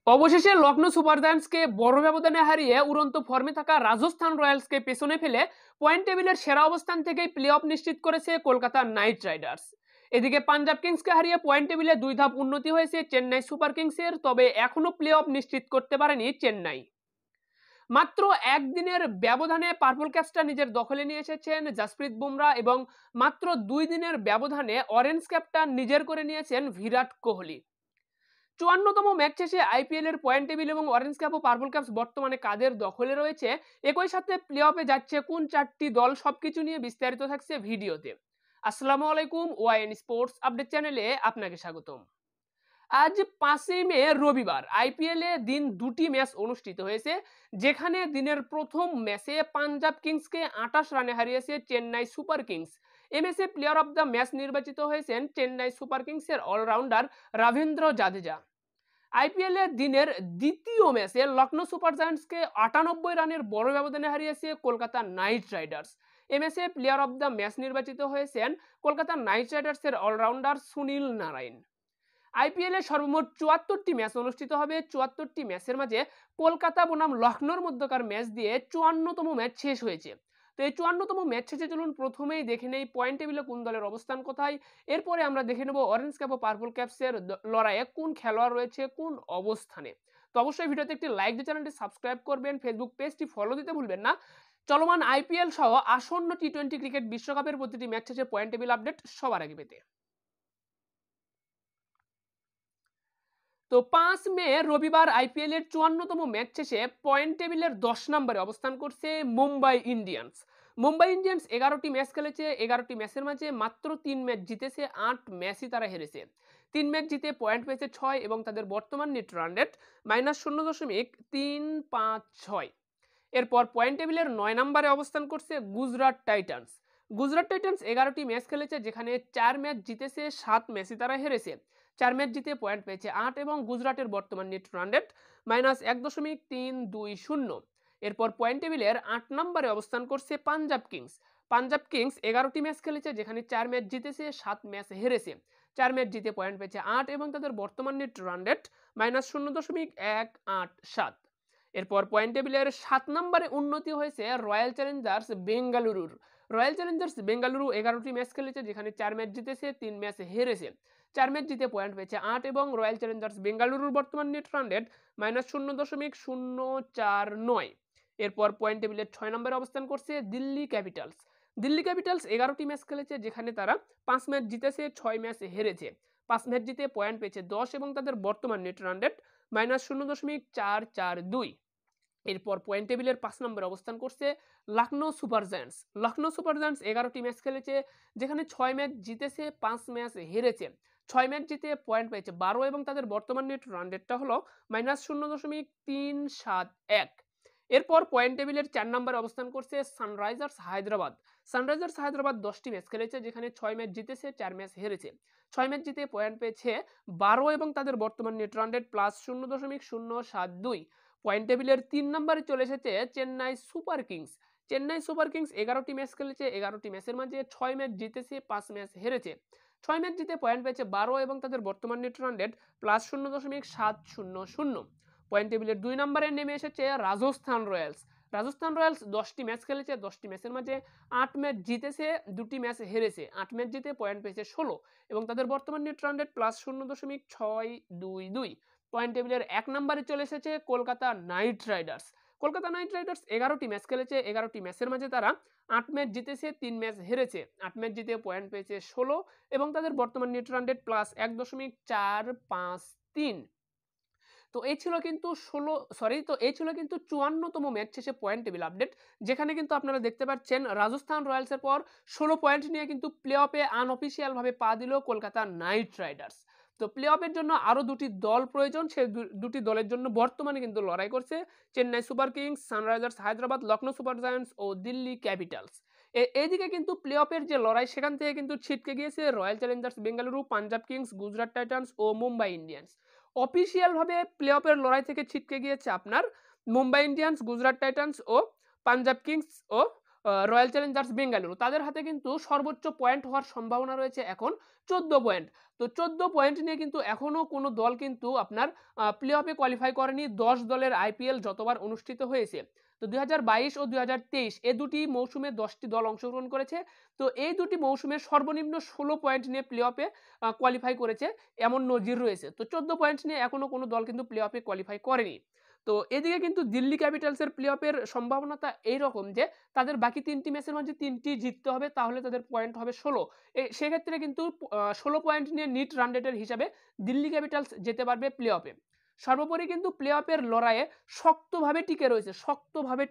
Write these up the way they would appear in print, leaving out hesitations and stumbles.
অবশেষে লখনৌ সুপার জায়ান্টসকে বড় ব্যবধানে হারিয়ে উড়ন্ত ফর্মে থাকা রাজস্থান রয়্যালসকে পেছনে ফেলে পয়েন্ট টেবিলের সেরা অবস্থান থেকেই প্লে অফ নিশ্চিত করেছে কলকাতা নাইট রাইডার্স। এদিকে পাঞ্জাব কিংসকে হারিয়ে পয়েন্ট টেবিলে 2 ধাপ উন্নতি হয়েছে চেন্নাই সুপার কিংসের, তবে এখনো প্লে অফ নিশ্চিত করতে পারেনি চেন্নাই। মাত্র একদিনের ব্যবধানে পার্পল ক্যাপসটা নিজের দখলে নিয়ে এসেছেন জাসপ্রীত বুমরা, এবং মাত্র 2 দিনের ব্যবধানে অরেঞ্জ ক্যাপটা নিজের করে নিয়েছেন বিরাট কোহলি। 54তম ম্যাচ শেষে আইপিএল এর পয়েন্ট টেবিল এবং অরেঞ্জ ক্যাপ ও পার্পল ক্যাপস বর্তমানে কাদের দখলে রয়েছে, একই সাথে প্লে অফে যাচ্ছে কোন 4টি দল, সবকিছু নিয়ে বিস্তারিত থাকছে ভিডিওতে। আসসালামু আলাইকুম, ওয়াইএন স্পোর্টস আপডেট চ্যানেলে আপনাকে স্বাগতম। আজ 5ই মে রবিবার আইপিএল এ দিন 2টি ম্যাচ অনুষ্ঠিত হয়েছে, যেখানে দিনের প্রথম ম্যাচে পাঞ্জাব কিংসকে 28 রানে হারিয়েছে চেন্নাই সুপার কিংস। এই ম্যাচে প্লেয়ার অফ দ্য ম্যাচ নির্বাচিত হয়েছেন চেন্নাই সুপার কিংসের অলরাউন্ডার রবীন্দ্র জাদেজা। আইপিএল এর দিনের দ্বিতীয় ম্যাচে লখনৌ সুপার জায়ান্টসকে 98 রানের বড় ব্যবধানে হারিয়েছে কলকাতা নাইট রাইডার্স। এই ম্যাচে প্লেয়ার অফ দ্য ম্যাচ নির্বাচিত হয়েছেন কলকাতা নাইট রাইডার্সের অলরাউন্ডার সুনীল নারায়ণ। আইপিএল এর সর্বমোট 74টি ম্যাচ অনুষ্ঠিত হবে। 74টি ম্যাচের মাঝে কলকাতা বনাম লখনৌর মধ্যকার ম্যাচ দিয়ে 54তম ম্যাচ শেষ হয়েছে। তো এই 54তম ম্যাচ শেষে চলুন প্রথমেই দেখে নেই পয়েন্ট টেবিলে কোন দলের অবস্থান কোথায়। এরপরে আমরা দেখে নেব অরেঞ্জ ক্যাপ ও পার্পল ক্যাপসের লড়াইয়ে কোন খেলোয়াড় রয়েছে কোন অবস্থানে। তো অবশ্যই ভিডিওতে একটি লাইক দিয়ে চ্যানেলটি সাবস্ক্রাইব করবেন, ফেসবুক পেজটি ফলো দিতে ভুলবেন না। চলমান আইপিএল সহ আসন্ন টি20 ক্রিকেট বিশ্বকাপের প্রতিটি ম্যাচ শেষে পয়েন্ট টেবিল আপডেট সবার আগে পেতে। তো 5 মে রবিবার আইপিএল এর 54তম ম্যাচ শেষে পয়েন্ট টেবিলের 10 নম্বরে অবস্থান করছে মুম্বাই ইন্ডিয়ান্স। মুম্বাই ইন্ডিয়ান্স 11টি ম্যাচ খেলেছে। 11টি ম্যাচের মাঝে মাত্র 3 ম্যাচ জিতেছে, 8 ম্যাচই তারা হেরেছে। 3 ম্যাচ জিতে পয়েন্ট পেয়েছে 6 এবং তাদের বর্তমান নেট রান রেট -0.356। এরপর পয়েন্ট টেবিলের 9 নম্বরে অবস্থান করছে গুজরাট টাইটান্স। গুজরাট টাইটান্স 11টি ম্যাচ খেলেছে, যেখানে 4 ম্যাচ জিতেছে, 7 ম্যাচই তারা হেরেছে। 4 ম্যাচ জিতে পয়েন্ট পেয়েছে 8 এবং গুজরাটের বর্তমান নেট রান রেট -1.320। এরপর পয়েন্ট টেবিলের 8 নম্বরে অবস্থান করছে পাঞ্জাব কিংস। পাঞ্জাব কিংস 11টি ম্যাচ খেলেছে, যেখানে 4 ম্যাচ জিতেছে, 7 ম্যাচ হেরেছে। 4 ম্যাচ জিতে পয়েন্ট পেয়েছে 8 এবং তাদের বর্তমান নেট রান রেট -0.187। এরপর পয়েন্ট টেবিলের 7 নম্বরে উন্নতি হয়েছে রয়্যাল চ্যালেঞ্জার্স বেঙ্গালুরুর। রয়্যাল চ্যালেঞ্জার্স বেঙ্গালুরু 11টি ম্যাচ খেলেছে, যেখানে 4 ম্যাচ জিতেছে, 3 ম্যাচ হেরেছে। 4 ম্যাচ জিতে পয়েন্ট পেয়েছে 8 এবং রয়্যাল চ্যালেঞ্জার্স বেঙ্গালুরুর বর্তমান নেট রান রেট -0.049। এরপর পয়েন্ট টেবিলের 6 নম্বরে অবস্থান করছে দিল্লি ক্যাপিটালস। দিল্লি ক্যাপিটালস 11টি ম্যাচ খেলেছে, যেখানে তারা 5 ম্যাচ জিতেছে, 6 ম্যাচ হেরেছে। 5 ম্যাচ জিতে পয়েন্ট পেয়েছে 10 এবং তাদের বর্তমান নেট রান রেট -0.442। এরপর পয়েন্ট টেবিলের 5 নম্বরে অবস্থান করছে Lucknow Super Giants. Lucknow Super Giants 11টি ম্যাচ খেলেছে, যেখানে 6 ম্যাচ জিতেছে, 5 ম্যাচ হেরেছে। 6 ম্যাচ জিতে পয়েন্ট পেয়েছে 12 এবং তাদের বর্তমান নেট রান রেটটা হলো -0.371। এরপর পয়েন্ট টেবিলের 4 নম্বরে অবস্থান করছে সানরাইজার্স হায়দ্রাবাদ। সানরাইজার্স হায়দ্রাবাদ 10টি ম্যাচ খেলেছে, যেখানে 6 ম্যাচ জিতেছে, 4 ম্যাচ হেরেছে। 6 ম্যাচ জিতে পয়েন্ট পেয়েছে 12 এবং তাদের বর্তমান নেট রান রেট +0.072। পয়েন্ট টেবিলের 3 নম্বরে চলে এসেছে Chennai Super Kings. Chennai Super Kings 11টি ম্যাচ খেলেছে, 11টি ম্যাচের মাঝে 6 ম্যাচ জিতেছে, 5 ম্যাচ হেরেছে। 6 ম্যাচ জিতে পয়েন্ট পেয়েছে 12 এবং তাদের বর্তমান নেট রান রেট +0.700। পয়েন্ট টেবিলের 2 নম্বরে নেমে এসেছে রাজস্থান রয়্যালস। রাজস্থান রয়্যালস 10টি ম্যাচ খেলেছে, 10টি ম্যাচের মাঝে 8 ম্যাচ জিতেছে, 2টি ম্যাচ হেরেছে। 8 ম্যাচ জিতে পয়েন্ট পেয়েছে 16 এবং তাদের বর্তমান নেট রান রেট +0.622। পয়েন্ট টেবিলের 1 নম্বরে চলে এসেছে Kolkata Knight Riders. Kolkata Knight Riders 11টি ম্যাচ খেলেছে, 11টি ম্যাচের মাঝে তারা 8 ম্যাচ জিতেছে, 3 ম্যাচ হেরেছে। 8 ম্যাচ জিতে পয়েন্ট পেয়েছে 16 এবং তাদের বর্তমান নেট রান রেট +1.453। তো এই ছিল কিন্তু 54তম ম্যাচ শেষে পয়েন্ট টেবিল আপডেট, যেখানে কিন্তু আপনারা দেখতে পাচ্ছেন রাজস্থান রয়্যালসের পর 16 পয়েন্ট নিয়ে কিন্তু প্লে অফে আনঅফিসিয়াল ভাবে পা দিল কলকাতা নাইট রাইডার্স। তো প্লে অফের জন্য আরো 2টি দল প্রয়োজন, সেই 2টি দলের জন্য বর্তমানে কিন্তু লড়াই করছে Chennai Super Kings, Sunrisers Hyderabad, Lucknow Super Giants ও দিল্লি ক্যাপিটালস। এইদিকে কিন্তু প্লে অফের যে লড়াই, সেখান থেকে কিন্তু ছিটকে গিয়েছে Royal Challengers Bengaluru, Punjab Kings, Gujarat Titans ও মুম্বাই ইন্ডিয়ান্স। অফিসিয়াল ভাবে প্লে অফের লড়াই থেকে ছিটকে গিয়েছে আপনার মুম্বাই ইন্ডিয়ান্স, গুজরাট টাইটান্স ও পাঞ্জাব কিংস ও রয়্যাল চ্যালেঞ্জার্স বেঙ্গালুরু। তাদের হাতে কিন্তু সর্বোচ্চ পয়েন্ট হওয়ার সম্ভাবনা রয়েছে এখন 14 পয়েন্ট। তো 14 পয়েন্ট নিয়ে কিন্তু এখনো কোনো দল কিন্তু আপনার প্লে অফে কোয়ালিফাই করেনি। 10 দলের আইপিএল যতবার অনুষ্ঠিত হয়েছে, তো 2022 ও 2023 এ দুটি মৌসুমে 10টি দল অংশগ্রহণ করেছে। তো এই দুটি মৌসুমে সর্বনিম্ন 16 পয়েন্ট নিয়ে প্লে অফে কোয়ালিফাই করেছে, এমন নজির রয়েছে। তো 14 পয়েন্ট নিয়ে এখনো কোনো দল কিন্তু প্লে অফে কোয়ালিফাই করেনি। তো এদিকে কিন্তু দিল্লি ক্যাপিটালসের প্লে অফের সম্ভাবনাটা এইরকম যে তাদের বাকি 3টি ম্যাচের মধ্যে 3টি জিততে হবে, তাহলে তাদের পয়েন্ট হবে 16। সেক্ষেত্রে কিন্তু 16 পয়েন্ট নিয়ে নিট রান রেটের হিসাবে দিল্লি ক্যাপিটালস যেতে পারবে প্লে অফে। সর্বোপরি কিন্তু প্লে অফের লড়াইয়ে শক্তভাবে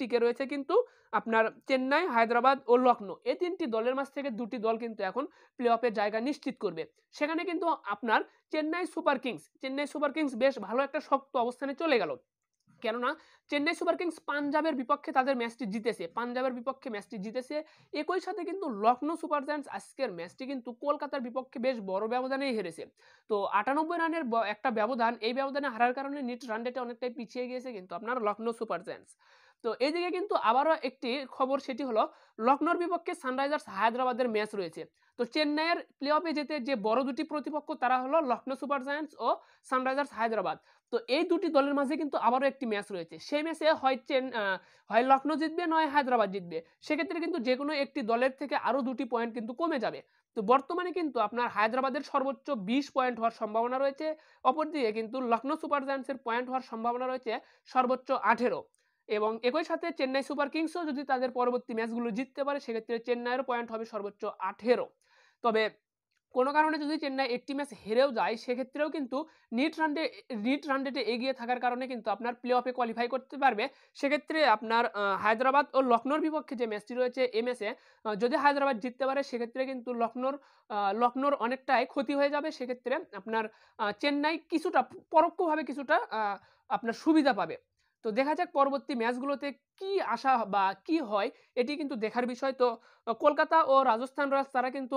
টিকে রয়েছে কিন্তু আপনার চেন্নাই, হায়দ্রাবাদ ও লখনৌ। এই 3টি দলের মাঝ থেকে 2টি দল কিন্তু এখন প্লে অফের জায়গা নিশ্চিত করবে। সেখানে কিন্তু আপনার চেন্নাই সুপার কিংস বেশ ভালো একটা শক্ত অবস্থানে চলে গেল। কেননা চেন্নাই সুপার কিংস পাঞ্জাবের বিপক্ষে তাদের ম্যাচটি জিতেছে। একই সাথে কিন্তু লখনৌ সুপার জায়ান্টস আজকের ম্যাচটি কিন্তু কলকাতার বিপক্ষে বেশ বড় ব্যবধানেই হেরেছে। তো 98 রানের একটা ব্যবধান, এই ব্যবধানে হারার কারণে নিট রান রেটে অনেকটাই পিছিয়ে গিয়েছে কিন্তু আপনার লখনৌ সুপার জায়ান্টস। তো এইদিকে কিন্তু আবারও একটি খবর, সেটি হলো লখনৌর বিপক্ষে সানরাইজার্স হায়দ্রাবাদের ম্যাচ রয়েছে। তো চেন্নাইয়ের প্লে অফে যেতে যে বড় দুটি প্রতিপক্ষ তারা হলো লখনৌ সুপার জায়ান্টস ও সানরাইজার্স হায়দ্রাবাদ। তো এই দুটি দলের মাঝে কিন্তু আবারও একটি ম্যাচ রয়েছে। সেই ম্যাচে হয় লখনৌ জিতবে নয় হায়দ্রাবাদ জিতবে। সেক্ষেত্রে কিন্তু যে কোনো একটি দলের থেকে আরও 2টি পয়েন্ট কিন্তু কমে যাবে। তো বর্তমানে কিন্তু আপনার হায়দ্রাবাদের সর্বোচ্চ 20 পয়েন্ট হওয়ার সম্ভাবনা রয়েছে। অপরদিকে কিন্তু লখনৌ সুপার জায়ান্টসের পয়েন্ট হওয়ার সম্ভাবনা রয়েছে সর্বোচ্চ 18। এবং একই সাথে চেন্নাই সুপার কিংসও যদি তাদের পরবর্তী ম্যাচগুলো জিততে পারে, সেক্ষেত্রে চেন্নাইয়ের পয়েন্ট হবে সর্বোচ্চ 18। তবে কোনো কারণে যদি চেন্নাই একটি ম্যাচ হেরেও যায়, সেক্ষেত্রেও কিন্তু নিট রান রেটে এগিয়ে থাকার কারণে কিন্তু আপনার প্লে অফে কোয়ালিফাই করতে পারবে। সেক্ষেত্রে আপনার হায়দ্রাবাদ ও লখনৌর বিপক্ষে যে ম্যাচটি রয়েছে, এই ম্যাচে যদি হায়দ্রাবাদ জিততে পারে, সেক্ষেত্রে কিন্তু লখনৌর অনেকটাই ক্ষতি হয়ে যাবে। সেক্ষেত্রে আপনার চেন্নাই কিছুটা পরোক্ষভাবে কিছুটা আপনার সুবিধা পাবে। তো দেখা যাক পরবর্তী ম্যাচগুলোতে কি আশা বা কি হয়, এটি কিন্তু দেখার বিষয়। তো কলকাতা ও রাজস্থান রয়্যালস তারা কিন্তু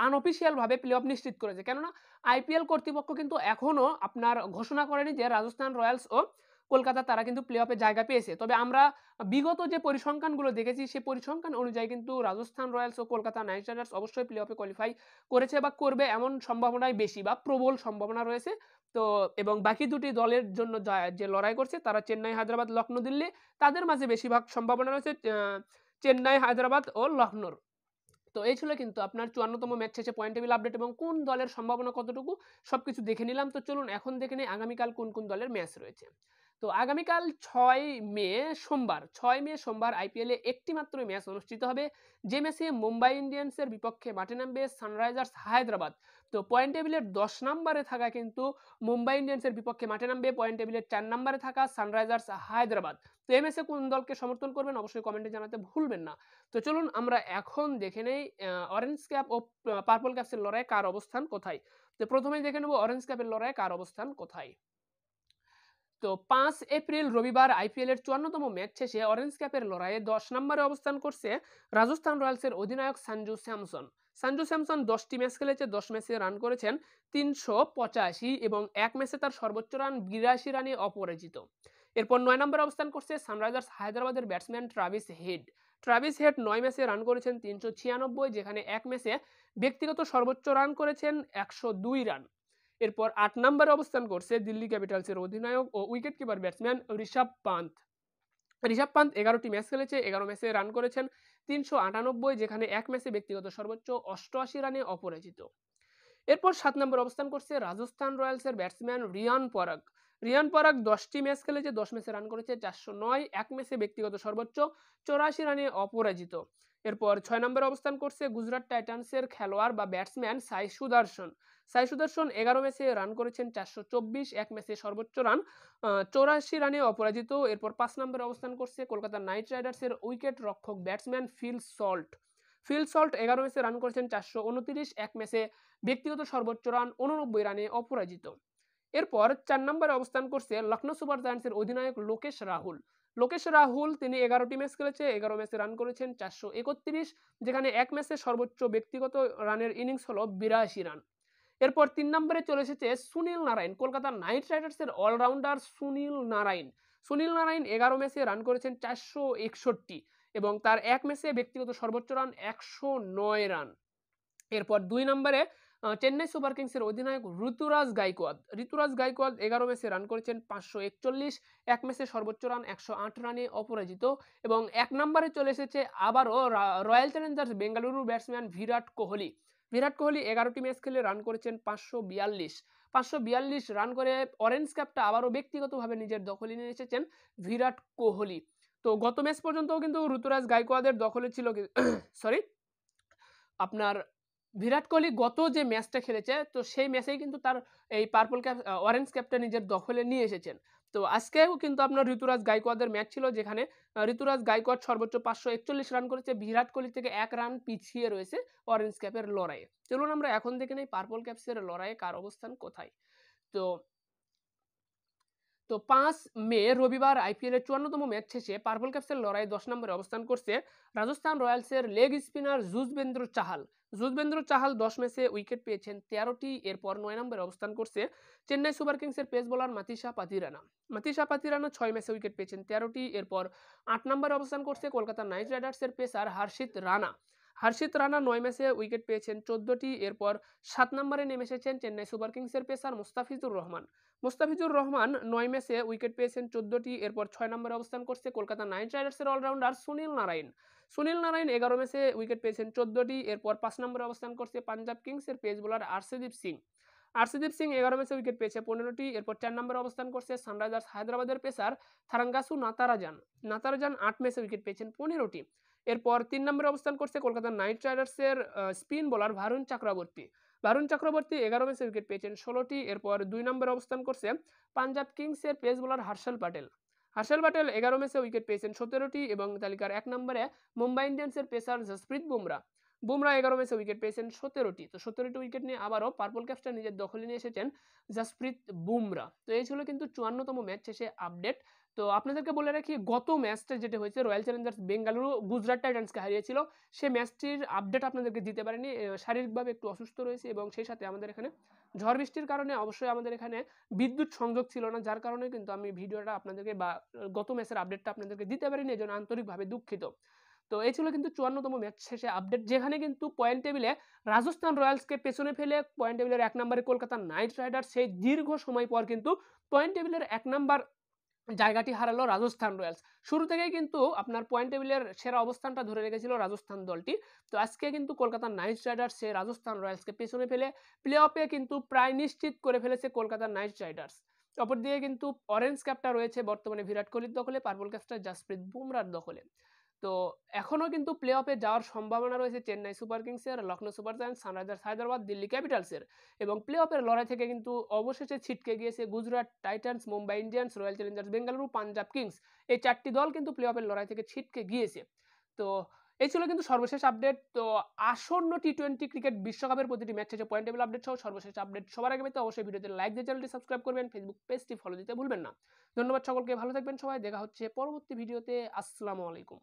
আনঅফিসিয়াল ভাবে প্লে অফ নিশ্চিত করেছে। কেননা আইপিএল কর্তৃপক্ষ কিন্তু এখনো আপনার ঘোষণা করেনি যে রাজস্থান রয়্যালস ও কলকাতা তারা কিন্তু প্লে অফে জায়গা পেয়েছে। তবে আমরা বিগত যে পরিসংখ্যানগুলো দেখেছি, সেই পরিসংখ্যান অনুযায়ী কিন্তু রাজস্থান রয়্যালস ও কলকাতা নাইট রাইডার্স অবশ্যই প্লে অফে কোয়ালিফাই করেছে বা করবে, এমন সম্ভাবনাই বেশি বা প্রবল সম্ভাবনা রয়েছে। তো এবং বাকি দুটি দলের জন্য যে লড়াই করছে তারা চেন্নাই, হায়দ্রাবাদ, লখনৌ, দিল্লি, তাদের মাঝে বেশিরভাগ সম্ভাবনা রয়েছে চেন্নাই, হায়দ্রাবাদ ও লখনৌর। তো এই ছিল কিন্তু আপনার 54তম ম্যাচ শেষে পয়েন্ট টেবিল আপডেট এবং কোন দলের সম্ভাবনা কতটুকু সবকিছু দেখে নিলাম। তো চলুন এখন দেখে নেই আগামীকাল কোন কোন দলের ম্যাচ রয়েছে। তো আগামীকাল 6 মে সোমবার আইপিএলে একটি মাত্র ম্যাচ অনুষ্ঠিত হবে, যে ম্যাচে মুম্বাই ইন্ডিয়ান্সের বিপক্ষে মাঠে নামবে সানরাইজার্স হায়দ্রাবাদ। তো পয়েন্ট টেবিলের 10 নম্বরে থাকা কিন্তু মুম্বাই ইন্ডিয়ান্সের বিপক্ষে মাঠে নামবে পয়েন্ট টেবিলের 4 নম্বরে থাকা সানরাইজার্স হায়দ্রাবাদ। তো এই ম্যাচে কোন দলকে সমর্থন করবেন অবশ্যই কমেন্টে জানাতে ভুলবেন না। তো চলুন আমরা এখন দেখে নেই অরেঞ্জ ক্যাপ ও পার্পল ক্যাপসের লড়াই কার অবস্থান কোথায়। তো প্রথমেই দেখে নেব অরেঞ্জ ক্যাপের লড়াই কার অবস্থান কোথায়। তো 5 এপ্রিল রবিবার আইপিএল এর 54তম ম্যাচ শেষে অরেঞ্জ ক্যাপের লড়াইয়ে 10 নম্বরে অবস্থান করছে রাজস্থান রয়্যালসের অধিনায়ক সঞ্জু স্যামসন 10টি ম্যাচ খেলেছে, 10 ম্যাচে রান করেছেন 385 এবং এক ম্যাচে তার সর্বোচ্চ রান 82 রানে অপরাজিত। এরপর 9 নম্বরে অবস্থান করছে সানরাইজার্স হায়দ্রাবাদের ব্যাটসম্যান ট্রাভিস হেড 9 ম্যাচে রান করেছেন 396, যেখানে এক ম্যাচে ব্যক্তিগত সর্বোচ্চ রান করেছেন 102 রান। এরপর 8 নম্বরে অবস্থান করছে দিল্লি ক্যাপিটালসের অধিনায়ক ও wicket keeper batsman Rishabh Pant 11টি ম্যাচ খেলেছে, 11 ম্যাচে রান করেছেন 398, যেখানে এক ম্যাচে ব্যক্তিগত সর্বোচ্চ 88 রানে অপরাজিত। এরপর 7 নম্বর অবস্থান করছে রাজস্থান রয়্যালসের ব্যাটসম্যান রিয়ান পরাগ 10টি ম্যাচ খেলেছে, 10 ম্যাচে রান করেছে 409, এক ম্যাচে ব্যক্তিগত সর্বোচ্চ 84 রানে অপরাজিত। এরপর 6 নম্বরে অবস্থান করছে গুজরাট টাইটান্সের খেলোয়াড় বা ব্যাটসম্যান সাই সুদর্শন 11 ম্যাচে রান করেছেন 424, এক ম্যাচে সর্বোচ্চ রান 84 রানে অপরাজিত। এরপর 5 নম্বরে অবস্থান করছে কলকাতা নাইট রাইডার্সের উইকেট রক্ষক ব্যাটসম্যান ফিল সল্ট 11 ম্যাচে রান করেছেন 429, এক ম্যাচে ব্যক্তিগত সর্বোচ্চ রান 89 রানে অপরাজিত। এরপর 4 নম্বরে অবস্থান করছে লখনৌ সুপার জায়ান্টসের অধিনায়ক লোকেশ রাহুল তিনি 11টি ম্যাচ খেলেছে, 11 ম্যাচে রান করেছেন 431, যেখানে এক ম্যাচে সর্বোচ্চ ব্যক্তিগত রানের ইনিংস হলো 82 রান। এরপর 3 নম্বরে চলে এসেছে সুনীল নারায়ণ, কলকাতা নাইট রাইডার্সের অলরাউন্ডার সুনীল নারায়ণ 11 ম্যাচে রান করেছেন 461 এবং তার এক ম্যাচে ব্যক্তিগত সর্বোচ্চ রান 109 রান। এরপর 2 নম্বরে চেন্নাই সুপার কিংসের অধিনায়ক ঋতুরাজ গাইকোয়াদ 11 ম্যাচে রান করেছেন 541, এক ম্যাচে সর্বোচ্চ রান 108 রানে অপরাজিত এবং 1 নম্বরে চলে এসেছে আবারও রয়্যাল চ্যালেঞ্জার্স বেঙ্গালুরুর ব্যাটসম্যান বিরাট কোহলি 11টি ম্যাচ খেলে রান করেছেন 542 রান করে অরেঞ্জ ক্যাপটা আবারও ব্যক্তিগতভাবে নিজের দখলে নিয়ে এসেছেন বিরাট কোহলি। তো গত ম্যাচ পর্যন্তও কিন্তু ঋতুরাজ গাইকোয়াদের দখলে ছিল সরি আপনার বিরাট কোহলি গত যে ম্যাচটা খেলেছে তো সেই ম্যাচেই কিন্তু তার এই পার্পল ক্যাপ অরেঞ্জ ক্যাপটা নিজের দখলে নিয়ে এসেছেন। তো আজকেও কিন্তু আপনার ঋতুরাজ গাইকোয়াদের ম্যাচ ছিল যেখানে ঋতুরাজ গাইকোয়াদ সর্বোচ্চ 541 রান করেছে, বিরাট কোহলি থেকে 1 রান পিছিয়ে রয়েছে অরেঞ্জ ক্যাপের লড়াইয়ে। চলুন আমরা এখন দেখে নেই পার্পল ক্যাপসের লড়াইয়ে কার অবস্থান কোথায়। তো 5 মে রবিবার আইপিএল এর 54তম ম্যাচ শেষে পার্পল ক্যাপসের লড়াই 10 নম্বরে অবস্থান করছে রাজস্থান রয়্যালসের লেগ স্পিনার যুজবেন্দ্র চাহাল 10 ম্যাচে উইকেট পেয়েছেন 13টি। এরপর 9 নম্বরে অবস্থান করছে চেন্নাই সুপার কিংসের পেস বোলার মাতিসা পাতিরানা 6 ম্যাচে উইকেট পেয়েছেন 13টি। এরপর 8 নম্বরে অবস্থান করছে কলকাতা নাইট রাইডার্সের পেসার হর্ষিত রানা 9 ম্যাচে উইকেট পেয়েছেন 14টি। এরপর 7 নম্বরে নেমে এসেছেন চেন্নাই সুপার কিংসের পেসার মুস্তাফিজুর রহমান 9 ম্যাচে উইকেট পেয়েছেন 14টি। এরপর 6 নম্বরে অবস্থান করছে কলকাতা নাইট রাইডার্সের অলরাউন্ডার সুনীল নারায়ণ 11 ম্যাচে উইকেট পেয়েছেন 14টি। এরপর 5 নম্বরে অবস্থান করছে পাঞ্জাব কিংসের পেস বোলার আরশদীপ সিং 11 ম্যাচে উইকেট পেয়েছে 15টি। এরপর 4 নম্বরে অবস্থান করছে সানরাইজার্স হায়দ্রাবাদের পেসার থারাঙ্গাসু নাতারাজান 8 ম্যাচে উইকেট পেয়েছেন 15টি। এরপর 3 নম্বরে অবস্থান করছে কলকাতা নাইট রাইডার্সের স্পিন বোলার ভারুণ চক্রবর্তী 11 ম্যাচে উইকেট পেয়েছেন 16টি। এরপর 2 নম্বরে অবস্থান করছে পাঞ্জাব কিংসের পেস বোলার হর্ষল প্যাটেল 11 ম্যাচে উইকেট পেয়েছেন 17টি এবং তালিকার 1 নম্বরে মুম্বাই ইন্ডিয়ান্সের পেসার জসপ্রীত বুমরা 11 ম্যাচে উইকেট পেয়েছেন 17টি। তো 17টি উইকেট নিয়ে আবারও পার্পল ক্যাপসটা নিজের দখলে নিয়ে এসেছেন জসপ্রীত বুমরা। তো এই ছিল কিন্তু 54তম ম্যাচ শেষে আপডেট। তো আপনাদেরকে বলে রাখি গত ম্যাচটা যেটা হয়েছে রয়্যাল চ্যালেঞ্জার্স বেঙ্গালুরু গুজরাট টাইটান্সকে হারিয়েছিল, সেই ম্যাচটির আপডেট আপনাদেরকে দিতে পারেনি, শারীরিকভাবে একটু অসুস্থ রয়েছে এবং সেই সাথে আমাদের এখানে ঝড় বৃষ্টির কারণে অবশ্যই আমাদের এখানে বিদ্যুৎ সংযোগ ছিল না, যার কারণে কিন্তু আমি ভিডিওটা আপনাদেরকে বা গত ম্যাচের আপডেটটা আপনাদেরকে দিতে পারিনি, এজন্য আন্তরিকভাবে দুঃখিত। তো এই ছিল কিন্তু 54তম ম্যাচ শেষে আপডেট, যেখানে কিন্তু পয়েন্ট টেবিলে রাজস্থান রয়্যালসকে পেছনে ফেলে পয়েন্ট টেবিলের 1 নম্বরে কলকাতা নাইট রাইডার্স সেই দীর্ঘ সময় পর কিন্তু পয়েন্ট টেবিলের 1 নম্বর জায়গাটি হারালো রাজস্থান রয়্যালস। শুরু থেকেই কিন্তু আপনার পয়েন্ট টেবিলের সেরা অবস্থানটা ধরে রেখেছিল রাজস্থান দলটি। তো আজকে কিন্তু কলকাতা নাইট রাইডার্স সে রাজস্থান রয়্যালসকে পেছনে ফেলে প্লে অফে কিন্তু প্রায় নিশ্চিত করে ফেলেছে কলকাতা নাইট রাইডার্স। অপরদিকে কিন্তু অরেঞ্জ ক্যাপটা রয়েছে বর্তমানে বিরাট কোহলির দখলে, পার্পল ক্যাপটা জসপ্রীত বুমরার দখলে। তো এখনো কিন্তু প্লে অফে যাওয়ার সম্ভাবনা রয়েছে চেন্নাই সুপার কিংসের, Lucknow Super Giants, Sunrisers Hyderabad, Delhi ক্যাপিটালসের এবং প্লে অফের লড়াই থেকে কিন্তু অবশেষে ছিটকে গিয়েছে Gujarat Titans, Mumbai Indians, Royal Challengers Bengaluru, Punjab Kings. এই 4টি দল কিন্তু প্লে অফের লড়াই থেকে ছিটকে গিয়েছে। তো এই ছিল কিন্তু সর্বশেষ আপডেট। তো আসন্ন টি20 ক্রিকেট বিশ্বকাপের প্রতিটি ম্যাচ শেষে পয়েন্ট টেবিল আপডেট সহ সর্বশেষ আপডেট সবার আগে পেতে অবশ্যই ভিডিওতে লাইক দিয়ে চ্যানেলটি সাবস্ক্রাইব করবেন, ফেসবুক পেজটি ফলো দিতে ভুলবেন না। ধন্যবাদ সকলকে, ভালো থাকবেন সবাই, দেখা হচ্ছে পরবর্তী ভিডিওতে। আসসালামু আলাইকুম।